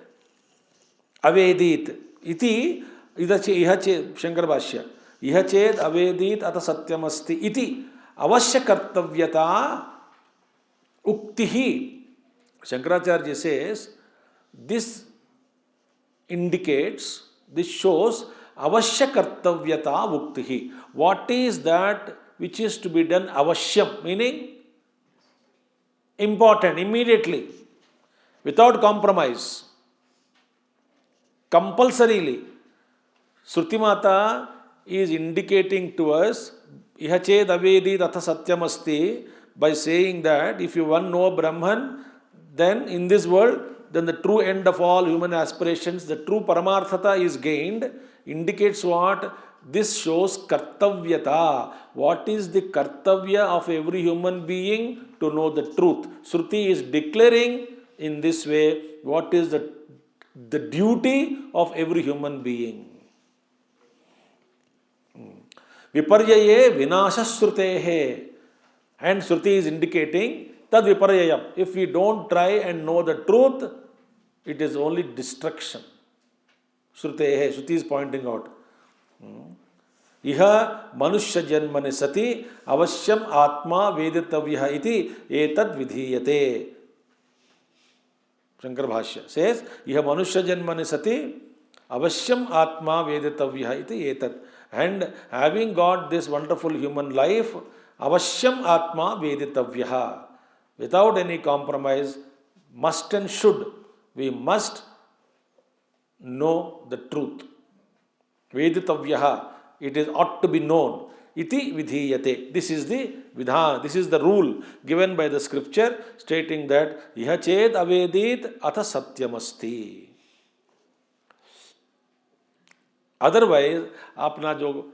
avedit iti iha chet Shankara Bhashya. Iha chet avedit ata satyamasti iti avashya kartavyata uktihi Shankaracharya says, this indicates, this shows avashya kartavyata vuktihi. What is that which is to be done avashyam, meaning important, immediately, without compromise, compulsorily. Shruti Mata is indicating to us, iha ched avedi tatha satyam asti, by saying that if you one know Brahman, then in this world, then the true end of all human aspirations, the true paramarthata is gained, indicates what? This shows kartavyata. What is the kartavya of every human being? To know the truth. Shruti is declaring in this way what is the duty of every human being. Viparyaye vinashasrutehe. And Shruti is indicating tad viparyayam. If we don't try and know the truth, it is only destruction. Shrutehe. Shruti is pointing out. Iha manushya janmani sati avashyam atma veditavya iti etad vidhiyate. Shankara Bhashya says, Iha manushya janmani sati avashyam atma veditavya iti etad. And having got this wonderful human life, avashyam atma veditavya, without any compromise, must and should, we must know the truth. Veditavya, it is ought to be known. Iti vidhiyate. This is the vidhan, this is the rule given by the scripture, stating that iha ched avedit atha satyamasti. Otherwise, apna jo,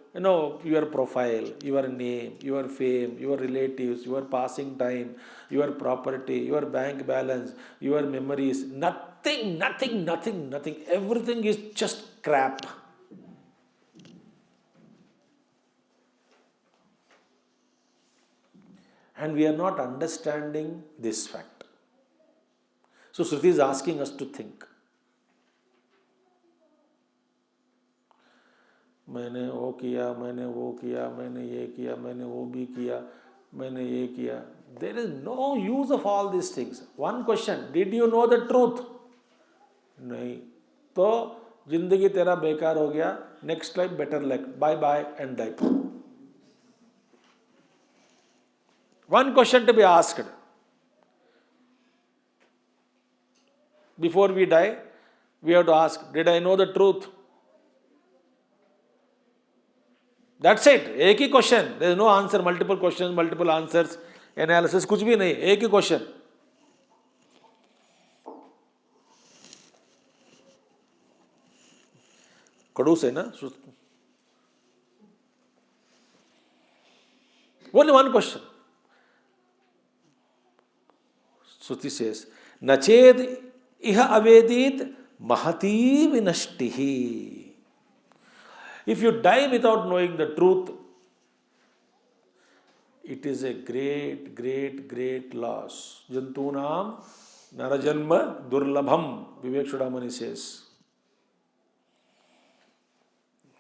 your profile, your name, your fame, your relatives, your passing time, your property, your bank balance, your memories, nothing. Everything is just crap. And we are not understanding this fact. So Shruti is asking us to think. मैंने वो किया, मैंने वो किया, मैंने ये किया, मैंने वो भी किया, मैंने ये किया. There is no use of all these things. One question, did you know the truth? नहीं. तो जिंदगी तेरा बेकार हो गया. Next life better luck. Bye bye and die. One question to be asked. Before we die, we have to ask, did I know the truth? That's it. एक ही question. There is no answer. Multiple questions, multiple answers, analysis, कुछ भी नहीं. एक ही question. खड़ूस है ना? Only one question. Shruti says, Nached iha avedit mahati vinashtihi. If you die without knowing the truth, it is a great loss. Jantunam narajanma durlabham, Vivek Chudamani says.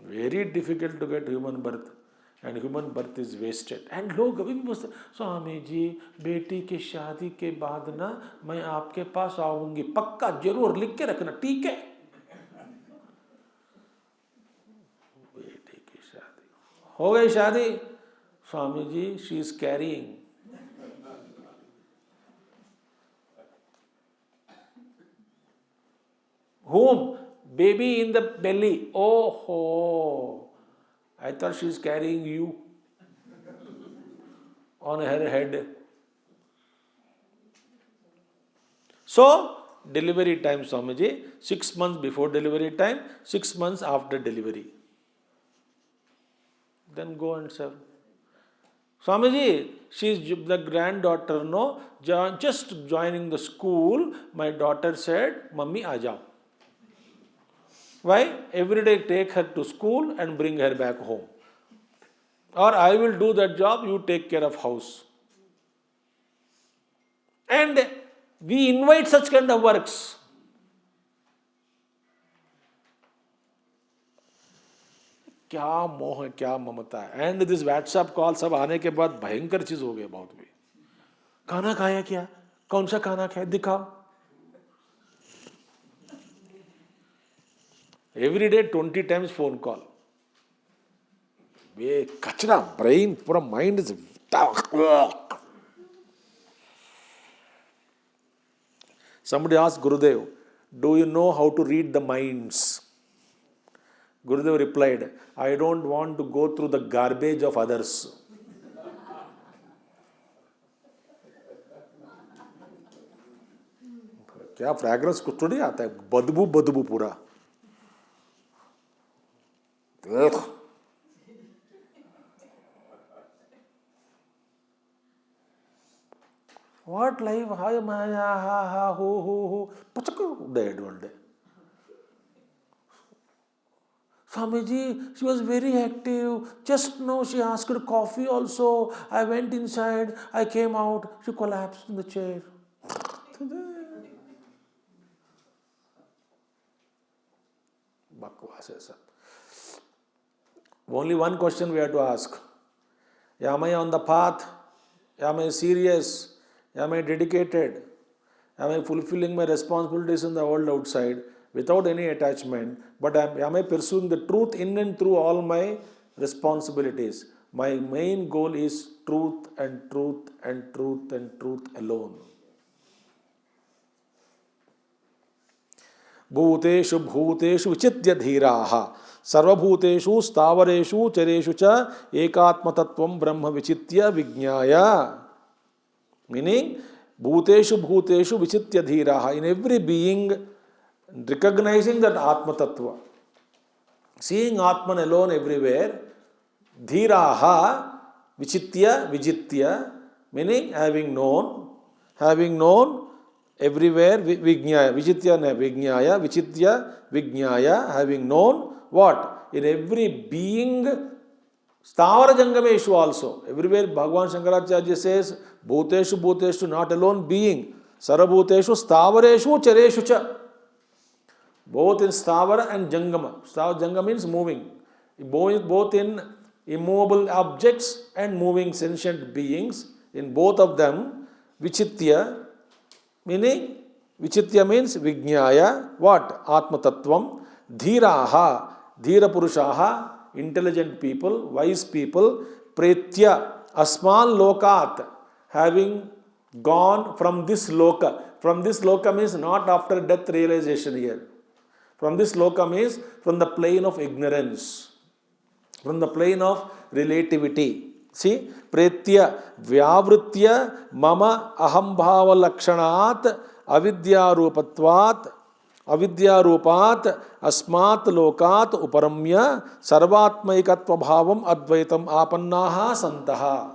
Very difficult to get human birth, and human birth is wasted. And लोग अभी भी बोलते स्वामी जी बेटी की शादी के बाद ना मैं आपके पास आऊंगी, पक्का जरूर लिख के रखना, ठीक है? हो गई शादी, Swami ji she is caring. Whom? Baby in the belly. Oh, I thought she is carrying you on her head. So, delivery time, Swamiji, 6 months before delivery time, 6 months after delivery. Then go and serve. Swamiji, she is the granddaughter, no? Just joining the school, my daughter said, Mummy, aa jao. Why? Every day take her to school and bring her back home. Or I will do that job, you take care of house. And we invite such kind of works. क्या मोह है, क्या ममता है. And this WhatsApp call सब आने के बाद भयंकर चीज हो गई बहुत भी. खाना खाया क्या? कौन सा खाना खाया? दिखाओ. Every day 20 times phone call. Kachra, brain, pura mind is. Somebody asked Gurudev, do you know how to read the minds? Gurudev replied, I don't want to go through the garbage of others. क्या fragrance कुछ थोड़ी आता है, बदबू बदबू पूरा. What life? Hi Maya, ha ha, ho. Dead one day. Swamiji, she was very active. Just now she asked coffee also. I went inside. I came out. She collapsed in the chair. Bakwas hai sab. Only one question we have to ask. Am I on the path? Am I serious? Am I dedicated? Am I fulfilling my responsibilities in the world outside without any attachment? But am I pursuing the truth in and through all my responsibilities? My main goal is truth and truth and truth and truth alone. Bhuteshu bhuteshu vichitya dhiraha sarvabhuteshu stavareshu chareshu cha ekatma tattvam brahma vichitya vijnaya. Meaning, bhuteshu bhuteshu vichitya dhiraha. In every being, recognizing that Atma Tattva, seeing Atman alone everywhere, dhiraha vichitya vijitya, meaning having known everywhere, vijnaya, vichitya na vijnaya, vichitya vijnaya, having known what? In every being, Stavara Jangameshu also. Everywhere Bhagavan Shankaracharya says, Bhuteshu Bhuteshu, not alone being. Sarabhuteshu Stavareshu Chareshu cha. Both in Stavara and Jangama. Jangama means moving. Both in immovable objects and moving sentient beings. In both of them, Vichitya, meaning, Vichitya means Vijnaya. What? Atma Tattvam. Dhiraha, Dhira Purushaha, intelligent people, wise people, pretya, asman lokat, having gone from this loka. From this loka means not after death realization here. From this loka means from the plane of ignorance, from the plane of relativity. See, pretya, vyavritya, mama ahambhava lakshanat, avidya rupatvat, avidya rupat asmat lokat uparamya sarvatmaikatva bhavam advaitam apannaha santaha.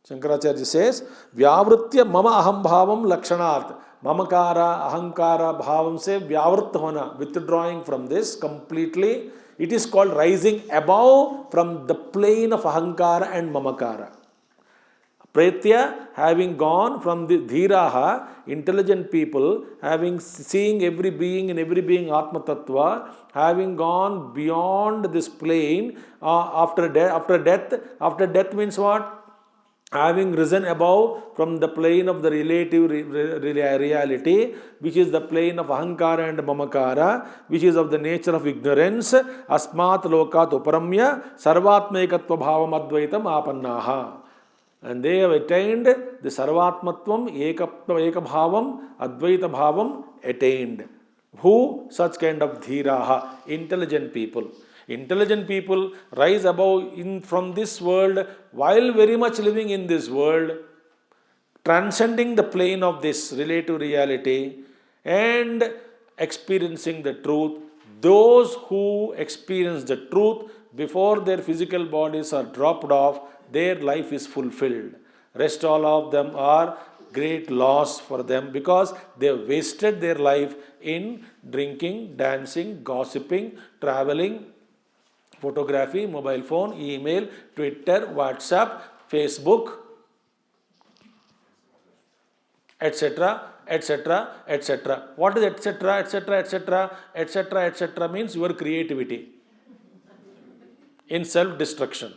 Shankaracharya says, vyavritya mama aham bhavam lakshanat. Mamakara, ahankara, bhavam se vyavritta hona, withdrawing from this completely. It is called rising above from the plane of ahankara and mamakara. Pretya, having gone from the dhiraha, intelligent people, having seeing every being in every being Atma Tattva, having gone beyond this plane after death. After death means what? Having risen above from the plane of the relative reality, which is the plane of ahankara and mamakara, which is of the nature of ignorance, asmat lokat uparamya sarvatmaikatva bhavam advaitam apannaha. And they have attained the sarvatmatvam, ekabhavam, advaita bhavam attained. Who? Such kind of dhiraha, intelligent people. Intelligent people rise above from this world while very much living in this world, transcending the plane of this relative reality and experiencing the truth. Those who experience the truth before their physical bodies are dropped off, their life is fulfilled. Rest all of them are great loss for them because they have wasted their life in drinking, dancing, gossiping, traveling, photography, mobile phone, email, Twitter, WhatsApp, Facebook, etc., etc., etc. What is etc., etc., etc., etc., etc. means your creativity in self-destruction.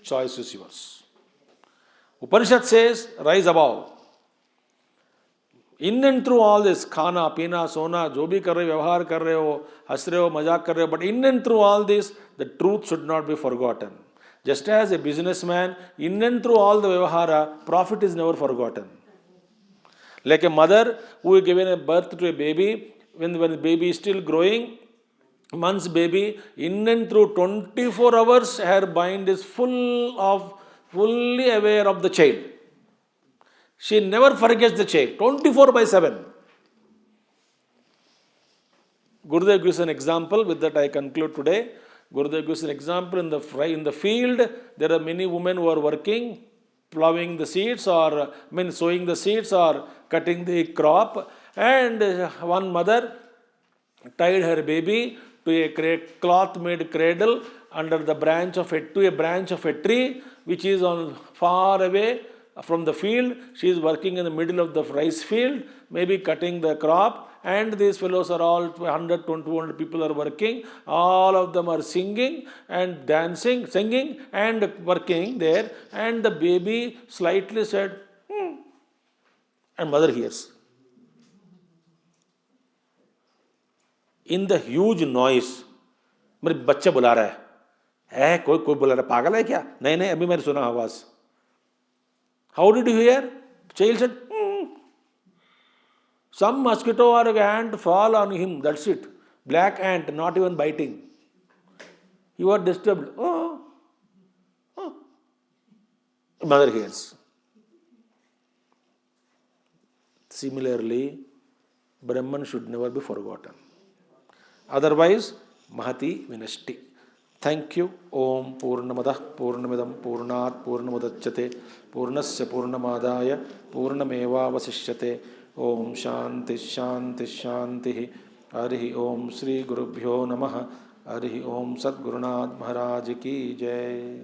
Choice is yours. Upanishad says, rise above. In and through all this, खाना पीना सोना जो भी कर रहे हो, व्यवहार कर रहे हो, हंस रहे हो, मजाक कर रहे हो, but in and through all this the truth should not be forgotten. Just as a businessman, in and through all the vyavahara, profit is never forgotten. Like a mother who is given a birth to a baby, when the baby is still growing, months baby, in and through 24 hours, her mind is fully aware of the child. She never forgets the child, 24/7. Gurudev gives an example, with that I conclude today. Gurudev gives an example in the field. There are many women who are working, plowing the seeds, or sowing the seeds or cutting the crop. And one mother tied her baby to a cloth-made cradle under the branch of a tree, which is on far away from the field. She is working in the middle of the rice field, maybe cutting the crop. And these fellows are all 100, 200 people are working. All of them are singing and dancing, singing and working there. And the baby slightly said, and mother hears. In the huge noise, मेरे बच्चा बुला रहा है कोई बुला रहा है, पागल है क्या? नहीं अभी मैंने सुना आवाज. How did you hear? Child said, some mosquito or ant fall on him, that's it. Black ant, not even biting. You are disturbed. Mother hears. Similarly, Brahman should never be forgotten. Otherwise, Mahati Vinashti. Thank you. Om Purnamadah Purnamidam Purnat Purnamudachyate Purnasya Purnamadaya Purnameva Vasishyate. Om Shanti Shanti Shanti. Harihi Om Sri Gurubhyo Namaha. Harihi Om Sadgurunath Maharaj Ki Jai.